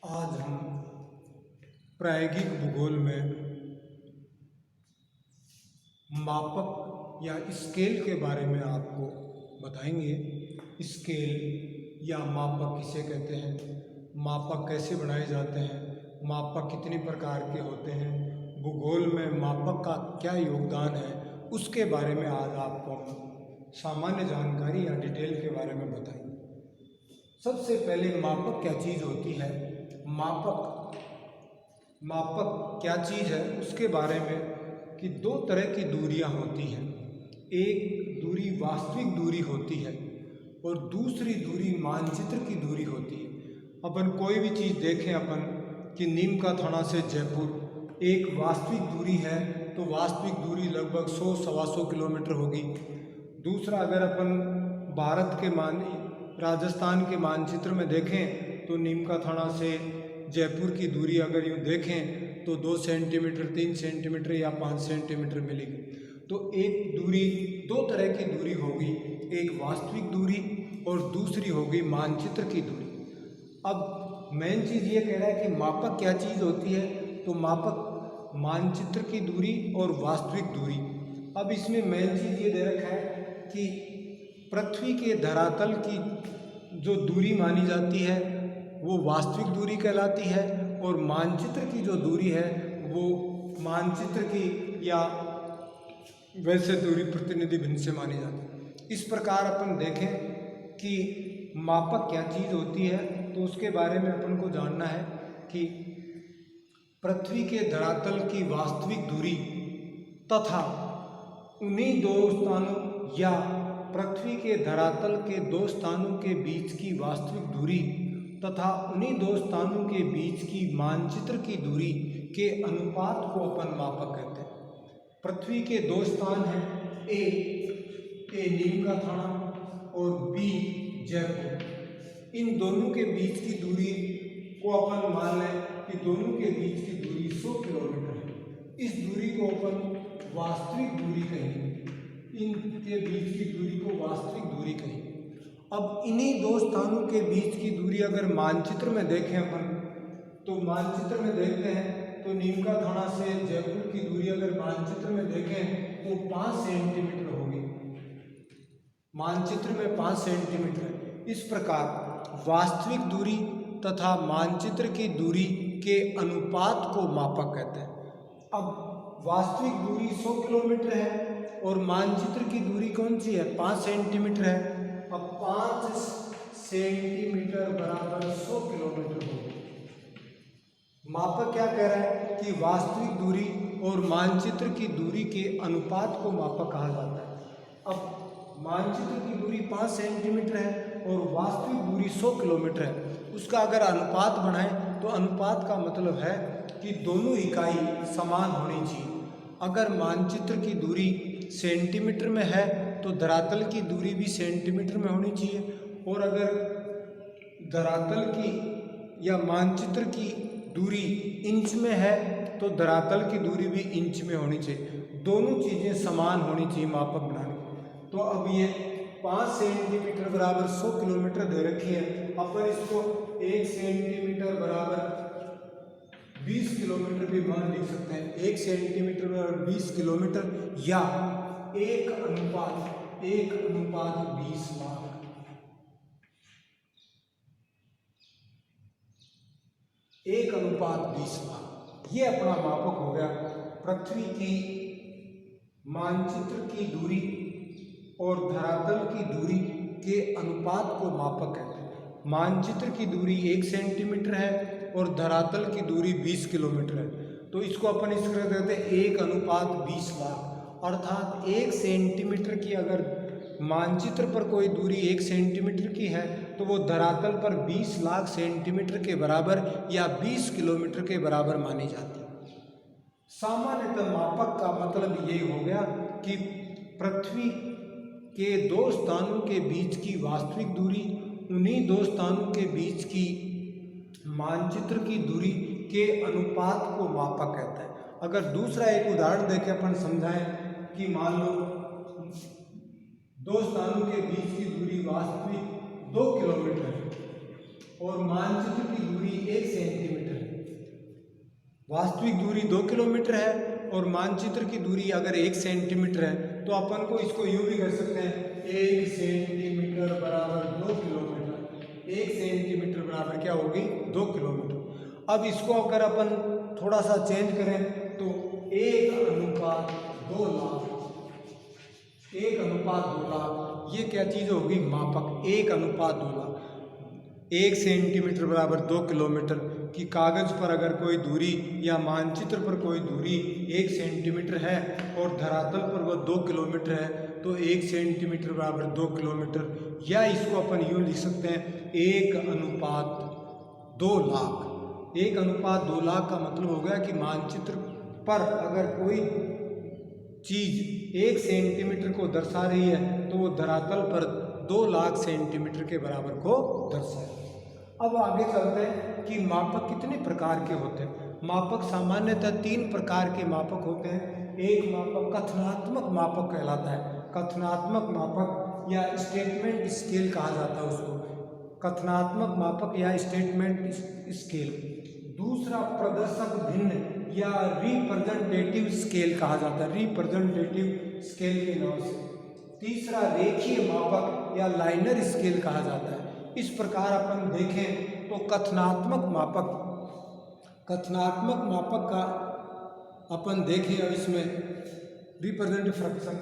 आज हम प्रायोगिक भूगोल में मापक या स्केल के बारे में आपको बताएंगे। स्केल या मापक किसे कहते हैं, मापक कैसे बनाए जाते हैं, मापक कितने प्रकार के होते हैं, भूगोल में मापक का क्या योगदान है, उसके बारे में आज आपको हम सामान्य जानकारी या डिटेल के बारे में बताएंगे। सबसे पहले मापक क्या चीज़ होती है, मापक क्या चीज़ है उसके बारे में कि दो तरह की दूरियां होती हैं। एक दूरी वास्तविक दूरी होती है और दूसरी दूरी मानचित्र की दूरी होती है। अपन कोई भी चीज़ देखें अपन कि नीम का थाना से जयपुर एक वास्तविक दूरी है तो वास्तविक दूरी लगभग 100-125 किलोमीटर होगी। दूसरा अगर अपन भारत के राजस्थान के मानचित्र में देखें तो नीम का थाना से जयपुर की दूरी अगर यूँ देखें तो 2 सेंटीमीटर 3 सेंटीमीटर या 5 सेंटीमीटर मिलेगी। तो एक दूरी, दो तरह की दूरी होगी, एक वास्तविक दूरी और दूसरी होगी मानचित्र की दूरी। अब मेन चीज़ ये कह रहा है कि मापक क्या चीज़ होती है, तो मापक मानचित्र की दूरी और वास्तविक दूरी। अब इसमें मेन चीज़ ये दे रखा है कि पृथ्वी के धरातल की जो दूरी मानी जाती है वो वास्तविक दूरी कहलाती है और मानचित्र की जो दूरी है वो मानचित्र की या वैसे दूरी प्रतिनिधि भिन्न से मानी जाती है। इस प्रकार अपन देखें कि मापक क्या चीज़ होती है तो उसके बारे में अपन को जानना है कि पृथ्वी के धरातल की वास्तविक दूरी तथा उन्हीं दो स्थानों या पृथ्वी के धरातल के दो स्थानों के बीच की वास्तविक दूरी तथा उन्हीं दो स्थानों के बीच की मानचित्र की दूरी के अनुपात को अपन मापक कहते हैं। पृथ्वी के दो स्थान हैं, ए नीम का थाना और बी जयपुर। इन दोनों के बीच की दूरी को अपन मान लें कि दोनों के बीच की दूरी 100 किलोमीटर है। इस दूरी को अपन वास्तविक दूरी कहेंगे, इनके बीच की दूरी को वास्तविक दूरी कहेंगे। अब इन्हीं दो स्थानों के बीच की दूरी अगर मानचित्र में देखें अपन तो मानचित्र में देखते हैं तो नीम का थाना से जयपुर की दूरी अगर मानचित्र में देखें तो 5 सेंटीमीटर होगी, मानचित्र में 5 सेंटीमीटर है। इस प्रकार वास्तविक दूरी तथा मानचित्र की दूरी के अनुपात को मापक कहते हैं। अब वास्तविक दूरी 100 किलोमीटर है और मानचित्र की दूरी कौन सी है, 5 सेंटीमीटर है। अब 5 सेंटीमीटर बराबर 100 किलोमीटर होगी। मापक क्या कह रहा है कि वास्तविक दूरी और मानचित्र की दूरी के अनुपात को मापक कहा जाता है। अब मानचित्र की दूरी 5 सेंटीमीटर है और वास्तविक दूरी 100 किलोमीटर है, उसका अगर अनुपात बनाएं तो अनुपात का मतलब है कि दोनों इकाई समान होनी चाहिए। अगर मानचित्र की दूरी सेंटीमीटर में है तो धरातल की दूरी भी सेंटीमीटर में होनी चाहिए और अगर धरातल की या मानचित्र की दूरी इंच में है तो धरातल की दूरी भी इंच में होनी चाहिए। दोनों चीज़ें समान होनी चाहिए मापक बनाने। तो अब ये 5 सेंटीमीटर बराबर 100 किलोमीटर दे रखी है। अपन इसको 1 सेंटीमीटर बराबर 20 किलोमीटर भी मान लिख सकते हैं। 1 सेंटीमीटर बराबर 20 किलोमीटर या 1 अनुपात 20 लाख। एक अनुपात 20 लाख, ये अपना मापक हो गया। पृथ्वी की मानचित्र की दूरी और धरातल की दूरी के अनुपात को मापक कहते हैं। मानचित्र की दूरी 1 सेंटीमीटर है और धरातल की दूरी 20 किलोमीटर है, तो इसको अपन इस तरह कहते हैं 1 अनुपात 20 लाख। अर्थात 1 सेंटीमीटर की अगर मानचित्र पर कोई दूरी 1 सेंटीमीटर की है तो वो धरातल पर 20 लाख सेंटीमीटर के बराबर या 20 किलोमीटर के बराबर मानी जाती है। सामान्यतः मापक का मतलब ये हो गया कि पृथ्वी के दो स्थानों के बीच की वास्तविक दूरी उन्हीं दो स्थानों के बीच की मानचित्र की दूरी के अनुपात को मापक कहता है। अगर दूसरा एक उदाहरण देके अपन समझाएं कि मान लो दो स्थानों के बीच की दूरी वास्तविक 2 किलोमीटर है और मानचित्र की दूरी 1 सेंटीमीटर है। वास्तविक दूरी 2 किलोमीटर है और मानचित्र की दूरी अगर 1 सेंटीमीटर है तो अपन को इसको यूँ भी कर सकते हैं 1 सेंटीमीटर बराबर 2 किलोमीटर। 1 सेंटीमीटर बराबर क्या होगी 2 किलोमीटर। अब इसको अगर अपन थोड़ा सा चेंज करें तो 1:2 लाख, 1:2 लाख ये क्या चीज़ होगी मापक। 1:2 लाख। 1 सेंटीमीटर बराबर 2 किलोमीटर की कागज़ पर अगर कोई दूरी या मानचित्र पर कोई दूरी 1 सेंटीमीटर है और धरातल पर वह 2 किलोमीटर है तो 1 सेंटीमीटर बराबर 2 किलोमीटर, या इसको अपन यूँ लिख सकते हैं 1:2 लाख। 1:2 लाख का मतलब हो गया कि मानचित्र पर अगर कोई चीज़ 1 सेंटीमीटर को दर्शा रही है तो वो धरातल पर 2 लाख सेंटीमीटर के बराबर को दर्शाए। अब आगे चलते हैं कि मापक कितने प्रकार के होते हैं। मापक सामान्यतः 3 प्रकार के मापक होते हैं। एक मापक कथनात्मक मापक कहलाता है। कथनात्मक मापक या स्टेटमेंट स्केल कहा जाता है उसको, कथनात्मक मापक या स्टेटमेंट स्केल। दूसरा प्रदर्शक भिन्न या रिप्रेजेंटेटिव स्केल कहा जाता है, रिप्रेजेंटेटिव स्केल के नाम से। तीसरा रेखीय मापक या लाइनर स्केल कहा जाता है। इस प्रकार अपन देखें तो कथनात्मक मापक का अपन देखें और इसमें रिप्रेजेंटेटिव फ्रैक्शन,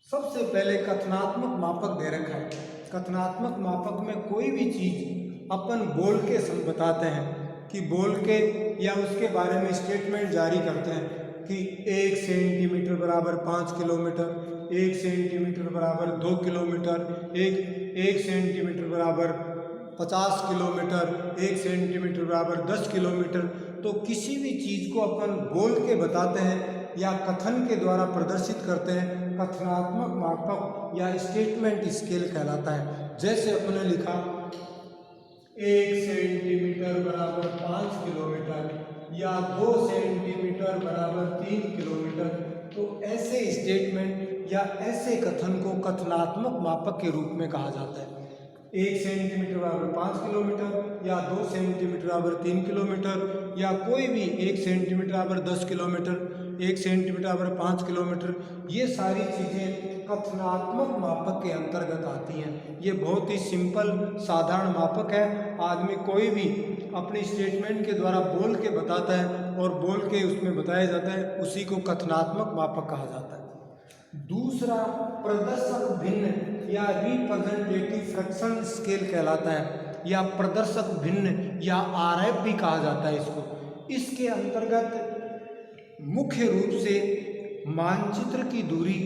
सबसे पहले कथनात्मक मापक दे रखा है। कथनात्मक मापक में कोई भी चीज़ अपन बोल के बताते हैं कि बोल के या उसके बारे में स्टेटमेंट जारी करते हैं कि 1 सेंटीमीटर बराबर 5 किलोमीटर, 1 सेंटीमीटर बराबर 2 किलोमीटर, 1 सेंटीमीटर बराबर 50 किलोमीटर, 1 सेंटीमीटर बराबर 10 किलोमीटर। तो किसी भी चीज़ को अपन बोल के बताते हैं या कथन के द्वारा प्रदर्शित करते हैं, कथनात्मक मापक या स्टेटमेंट स्केल कहलाता है। जैसे अपने लिखा 1 सेंटीमीटर बराबर 5 किलोमीटर या 2 सेंटीमीटर बराबर 3 किलोमीटर, तो ऐसे स्टेटमेंट या ऐसे कथन को कथनात्मक मापक के रूप में कहा जाता है। 1 सेंटीमीटर बराबर 5 किलोमीटर या 2 सेंटीमीटर बराबर 3 किलोमीटर या कोई भी 1 सेंटीमीटर बराबर 10 किलोमीटर, 1 सेंटीमीटर बराबर 5 किलोमीटर, ये सारी चीज़ें कथनात्मक मापक के अंतर्गत आती हैं। ये बहुत ही सिंपल साधारण मापक है। आदमी कोई भी अपनी स्टेटमेंट के द्वारा बोल के बताता है और बोल के उसमें बताया जाता है, उसी को कथनात्मक मापक कहा जाता है। दूसरा प्रदर्शक भिन्न या रिप्रेजेंटेटिव फ्रैक्शन स्केल कहलाता है, या प्रदर्शक भिन्न या RF भी कहा जाता है इसको। इसके अंतर्गत मुख्य रूप से मानचित्र की दूरी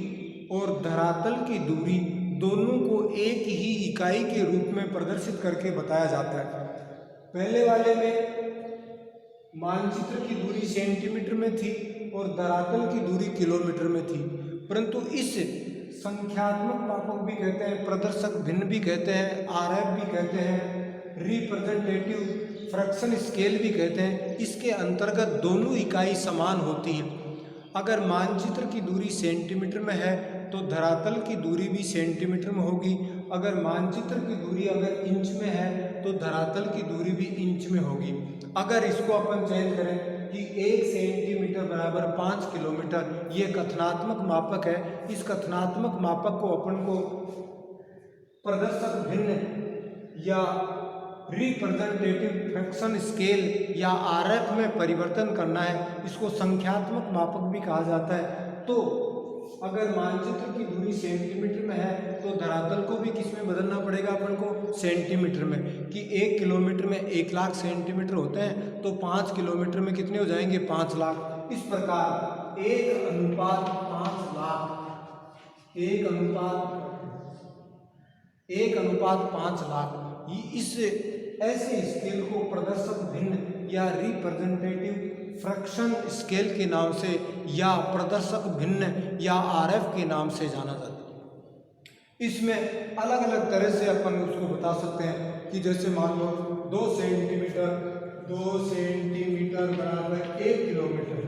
और धरातल की दूरी दोनों को एक ही इकाई के रूप में प्रदर्शित करके बताया जाता है। पहले वाले में मानचित्र की दूरी सेंटीमीटर में थी और धरातल की दूरी किलोमीटर में थी, परंतु इस संख्यात्मक मापक भी कहते हैं, प्रदर्शक भिन्न भी कहते हैं, RF भी कहते हैं, रिप्रेजेंटेटिव फ्रैक्शन स्केल भी कहते हैं। इसके अंतर्गत दोनों इकाई समान होती हैं। अगर मानचित्र की दूरी सेंटीमीटर में है तो धरातल की दूरी भी सेंटीमीटर में होगी। अगर मानचित्र की दूरी अगर इंच में है तो धरातल की दूरी भी इंच में होगी। अगर इसको अपन चेंज करें कि 1 सेंटीमीटर बराबर 5 किलोमीटर, ये कथनात्मक मापक है। इस कथनात्मक मापक को अपन को प्रदर्शक भिन्न या रिप्रेजेंटेटिव फ्रैक्शन स्केल या RF में परिवर्तन करना है। इसको संख्यात्मक मापक भी कहा जाता है। तो अगर मानचित्र की दूरी सेंटीमीटर में है तो धरातल को भी किस में बदलना पड़ेगा अपन को, सेंटीमीटर में, कि 1 किलोमीटर में 1 लाख सेंटीमीटर होते हैं तो 5 किलोमीटर में कितने हो जाएंगे, 5 लाख। इस प्रकार 1:5 लाख, 1:5 लाख, इस ऐसे स्केल को प्रदर्शक भिन्न या रिप्रेजेंटेटिव फ्रैक्शन स्केल के नाम से या प्रदर्शक भिन्न या RF के नाम से जाना जाता है। इसमें अलग अलग तरह से अपन उसको बता सकते हैं कि जैसे मान लो 2 सेंटीमीटर बराबर 1 किलोमीटर,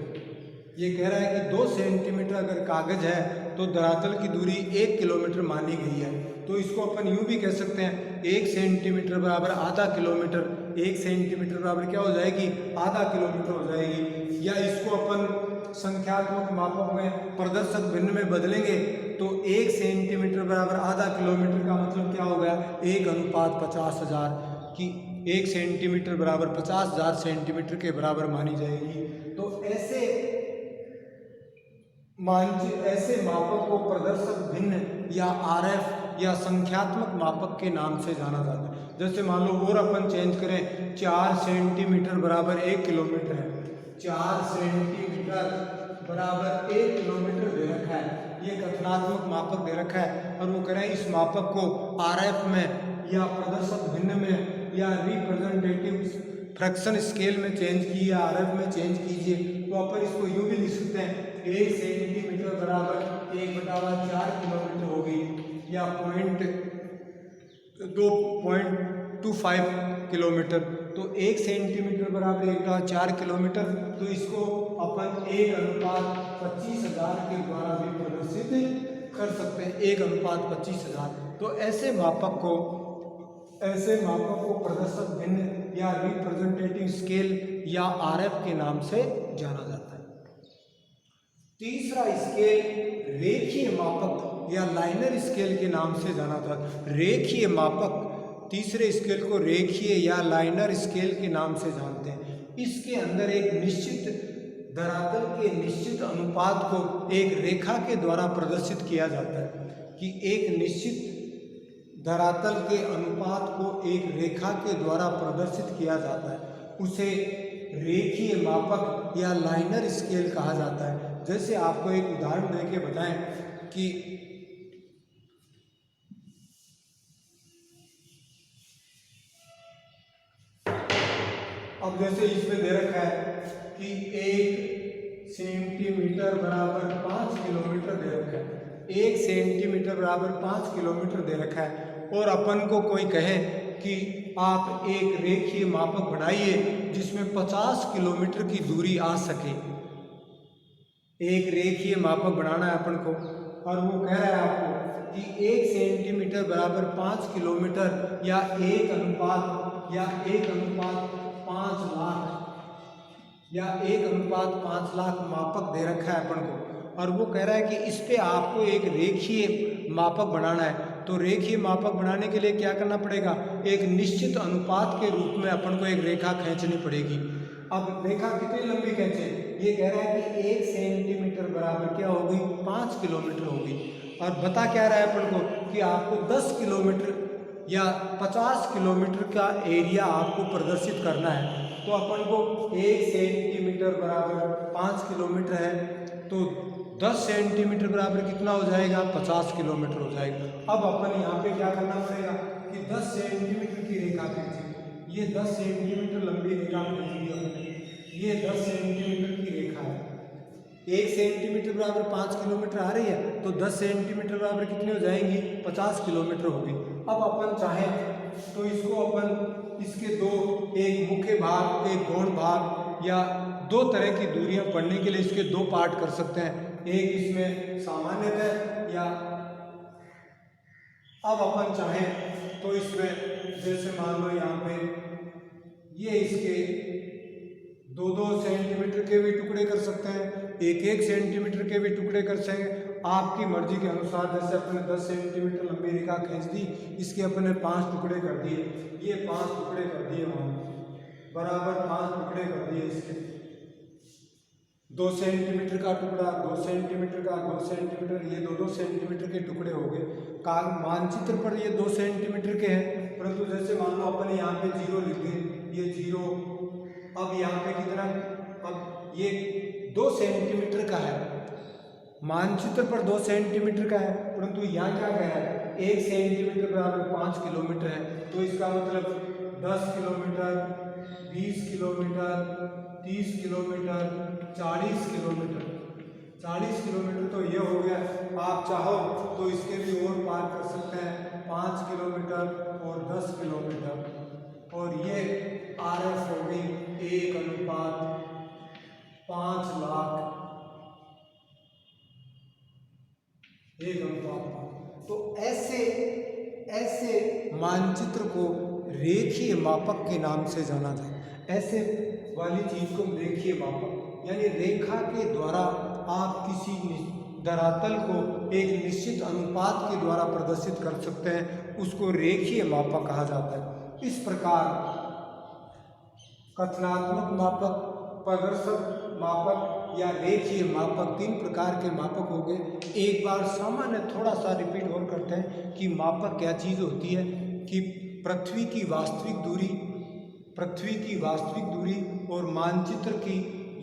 ये कह रहा है कि 2 सेंटीमीटर अगर कागज है तो धरातल की दूरी 1 किलोमीटर मानी गई है। तो इसको अपन यूं भी कह सकते हैं 1 सेंटीमीटर बराबर आधा किलोमीटर, 1 सेंटीमीटर बराबर क्या हो जाएगी, आधा किलोमीटर हो जाएगी। या इसको अपन संख्यात्मक मापों में प्रदर्शक भिन्न में बदलेंगे तो 1 सेंटीमीटर बराबर आधा किलोमीटर का मतलब क्या हो गया, 1:50,000 की 1 सेंटीमीटर बराबर 50,000 सेंटीमीटर के बराबर मानी जाएगी। तो ऐसे मापक को प्रदर्शक भिन्न या आरएफ या संख्यात्मक मापक के नाम से जाना जाता है। जैसे मान लो और अपन चेंज करें, 4 सेंटीमीटर बराबर 1 किलोमीटर है, 4 सेंटीमीटर बराबर 1 किलोमीटर दे रखा है, ये कथनात्मक मापक दे रखा है। और वो करें इस मापक को आरएफ में या प्रदर्शक भिन्न में या रिप्रेजेंटेटिव फ्रैक्शन स्केल में चेंज कीजिए या आरएफ में चेंज कीजिए। तो अपन इसको यूं भी लिख सकते हैं 1 सेंटीमीटर बराबर 1/4 किलोमीटर होगी या 2.25 किलोमीटर। तो 1 सेंटीमीटर बराबर 1/4 किलोमीटर, तो इसको अपन 1:25,000 के द्वारा भी प्रदर्शित कर सकते हैं, 1:25,000। तो ऐसे मापक को प्रदर्शक भिन्न या रिप्रेजेंटेटिव स्केल या आरएफ के नाम से जाना जाता है। तीसरा स्केल रेखीय मापक या लाइनर स्केल के नाम से जाना जाता है। रेखीय मापक, तीसरे स्केल को रेखीय या लाइनर स्केल के नाम से जानते हैं। इसके अंदर एक निश्चित धरातल के निश्चित अनुपात को एक रेखा के द्वारा प्रदर्शित किया जाता है कि एक निश्चित धरातल के अनुपात को एक रेखा के द्वारा प्रदर्शित किया जाता है, उसे रेखीय मापक या लाइनर स्केल कहा जाता है। जैसे आपको एक उदाहरण देके बताएं कि अब जैसे इसमें दे रखा है कि 1 सेंटीमीटर बराबर 5 किलोमीटर दे रखा है, 1 सेंटीमीटर बराबर 5 किलोमीटर दे रखा है। और अपन को कोई कहे कि आप एक रेखीय मापक बनाइए जिसमें 50 किलोमीटर की दूरी आ सके। एक रेखीय मापक बनाना है अपन को और वो कह रहा है आपको कि 1 सेंटीमीटर बराबर 5 किलोमीटर या 1:5 लाख मापक दे रखा है अपन को। और वो कह रहा है कि इस पे आपको एक रेखीय मापक बनाना है। तो रेखीय मापक बनाने के लिए क्या करना पड़ेगा, एक निश्चित अनुपात के रूप में अपन को एक रेखा खींचनी पड़ेगी। अब रेखा कितनी लंबी खींचे, ये कह रहा है कि 1 सेंटीमीटर बराबर क्या होगी, 5 किलोमीटर होगी। और बता क्या रहा है अपन को कि आपको 10 किलोमीटर या 50 किलोमीटर का एरिया आपको प्रदर्शित करना है। तो अपन को 1 सेंटीमीटर बराबर 5 किलोमीटर है, तो 10 सेंटीमीटर बराबर कितना हो जाएगा, 50 किलोमीटर हो जाएगा। अब अपन यहाँ पे क्या करना पड़ेगा कि 10 सेंटीमीटर की रेखा खींची, ये 10 सेंटीमीटर लंबी रेखा खींची हमने, ये 10 सेंटीमीटर की रेखा है। 1 सेंटीमीटर बराबर 5 किलोमीटर आ रही है, तो 10 सेंटीमीटर बराबर कितनी हो जाएंगी, 50 किलोमीटर होगी। अब अपन चाहें तो इसको अपन इसके दो, एक मुख्य भाग एक गौण भाग या 2 तरह की दूरियां पढ़ने के लिए इसके 2 पार्ट कर सकते हैं। एक इसमें सामान्यतः या अब अपन चाहें तो इसमें जैसे मान लो यहाँ पे ये इसके 2-2 सेंटीमीटर के भी टुकड़े कर सकते हैं, 1-1 सेंटीमीटर के भी टुकड़े कर सकते हैं, आपकी मर्जी के अनुसार। जैसे अपने 10 सेंटीमीटर लंबी रेखा खींच दी, इसके अपने 5 टुकड़े कर दिए, ये 5 टुकड़े कर दिए, वहाँ बराबर 5 टुकड़े कर दिए इसके, 2 सेंटीमीटर का टुकड़ा, 2 सेंटीमीटर का, 2 सेंटीमीटर, ये 2-2 सेंटीमीटर के टुकड़े हो गए। मानचित्र पर ये 2 सेंटीमीटर के हैं, परंतु जैसे मान लो अपन यहाँ पे 0 लिख दें, ये 0, अब यहाँ पे कितना, अब ये 2 सेंटीमीटर का है, मानचित्र पर 2 सेंटीमीटर का है, परंतु यहाँ क्या कह रहा है 1 सेंटीमीटर बराबर 5 किलोमीटर है। तो इसका मतलब 10 kilometre, 20 kilometre, 30 kilometre, 40 kilometre, 40 kilometre तो ये हो गया। आप चाहो तो इसके भी और पार कर सकते हैं, 5 किलोमीटर और 10 किलोमीटर, और ये RF हो गई 1:5 लाख 1:5। तो ऐसे मानचित्र को रेखीय मापक के नाम से जाना जाता है। ऐसे वाली चीज को रेखीय मापक, यानी रेखा के द्वारा आप किसी धरातल को एक निश्चित अनुपात के द्वारा प्रदर्शित कर सकते हैं, उसको रेखीय मापक कहा जाता है। इस प्रकार कथनात्मक मापक, प्रदर्शक मापक या रेखीय मापक, 3 प्रकार के मापक हो गए। एक बार सामान्य थोड़ा सा रिपीट और करते हैं कि मापक क्या चीज़ होती है। कि पृथ्वी की वास्तविक दूरी और मानचित्र की,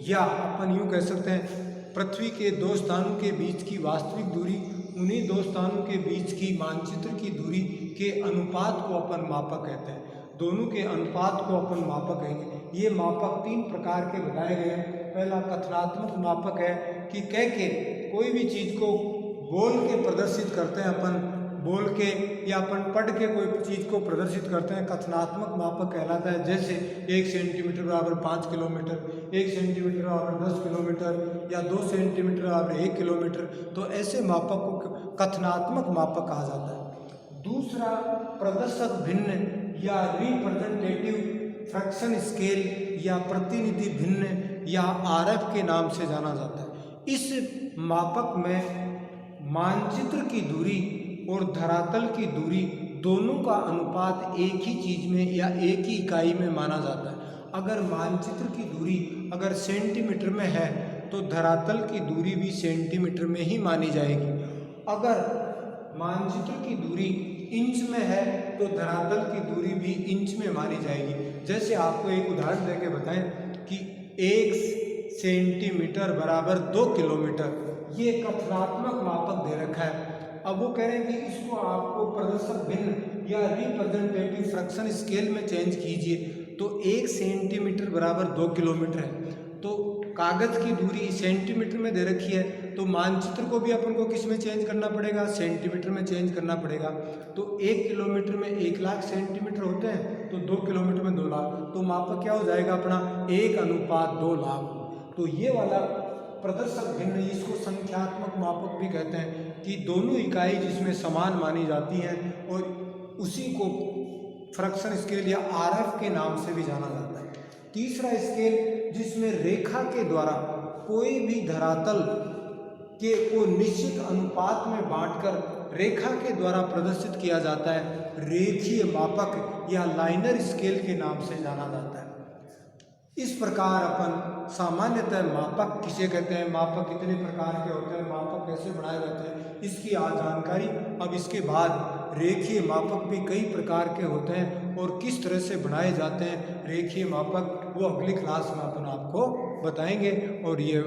या अपन यूँ कह सकते हैं पृथ्वी के 2 स्थानों के बीच की वास्तविक दूरी, उन्हीं 2 स्थानों के बीच की मानचित्र की दूरी के अनुपात को अपन मापक कहते हैं। दोनों के अनुपात को अपन मापक कहेंगे। ये मापक 3 प्रकार के बताए गए हैं। पहला कथनात्मक मापक है कि कह के कोई भी चीज़ को बोल के प्रदर्शित करते हैं अपन, बोल के या अपन पढ़ के कोई चीज़ को प्रदर्शित करते हैं, कथनात्मक मापक कहलाता है। जैसे 1 सेंटीमीटर बराबर 5 किलोमीटर, 1 सेंटीमीटर बराबर 10 किलोमीटर, या 2 सेंटीमीटर बराबर 1 किलोमीटर। तो ऐसे मापक को कथनात्मक मापक कहा जाता है। दूसरा प्रदर्शक भिन्न या रिप्रेजेंटेटिव फ्रैक्शन स्केल या प्रतिनिधि भिन्न या आरएफ के नाम से जाना जाता है। इस मापक में मानचित्र की दूरी और धरातल की दूरी दोनों का अनुपात एक ही चीज में या एक ही इकाई में माना जाता है। अगर मानचित्र की दूरी अगर सेंटीमीटर में है तो धरातल की दूरी भी सेंटीमीटर में ही मानी जाएगी। अगर मानचित्र की दूरी इंच में है तो धरातल की दूरी भी इंच में मानी जाएगी। जैसे आपको एक उदाहरण देके बताएं कि 1 सेंटीमीटर बराबर 2 किलोमीटर, ये कथनात्मक मापक दे रखा है। अब वो कह रहे हैं कि इसको आपको प्रदर्शक भिन्न या रिप्रेजेंटेटिव फ्रैक्शन स्केल में चेंज कीजिए। तो 1 सेंटीमीटर बराबर 2 किलोमीटर है, तो कागज की दूरी सेंटीमीटर में दे रखी है, तो मानचित्र को भी अपन को किस में चेंज करना पड़ेगा, सेंटीमीटर में चेंज करना पड़ेगा। तो 1 किलोमीटर में 1 लाख सेंटीमीटर होते हैं, तो 2 किलोमीटर में 2 लाख, तो मापक क्या हो जाएगा अपना 1:2 लाख। तो ये वाला प्रदर्शक भिन्न, इसको संख्यात्मक मापक भी कहते हैं, कि दोनों इकाई जिसमें समान मानी जाती हैं और उसी को फ्रैक्शन स्केल या आरएफ के नाम से भी जाना जाता है। तीसरा स्केल जिसमें रेखा के द्वारा कोई भी धरातल के को निश्चित अनुपात में बांटकर रेखा के द्वारा प्रदर्शित किया जाता है, रेखीय मापक या लाइनर स्केल के नाम से जाना जाता है। इस प्रकार अपन सामान्यतः मापक किसे कहते हैं, मापक कितने प्रकार के होते हैं, मापक कैसे बनाए जाते हैं, इसकी आज जानकारी। अब इसके बाद रेखीय मापक भी कई प्रकार के होते हैं और किस तरह से बनाए जाते हैं रेखीय मापक, वो अगली क्लास में अपन आपको बताएंगे। और ये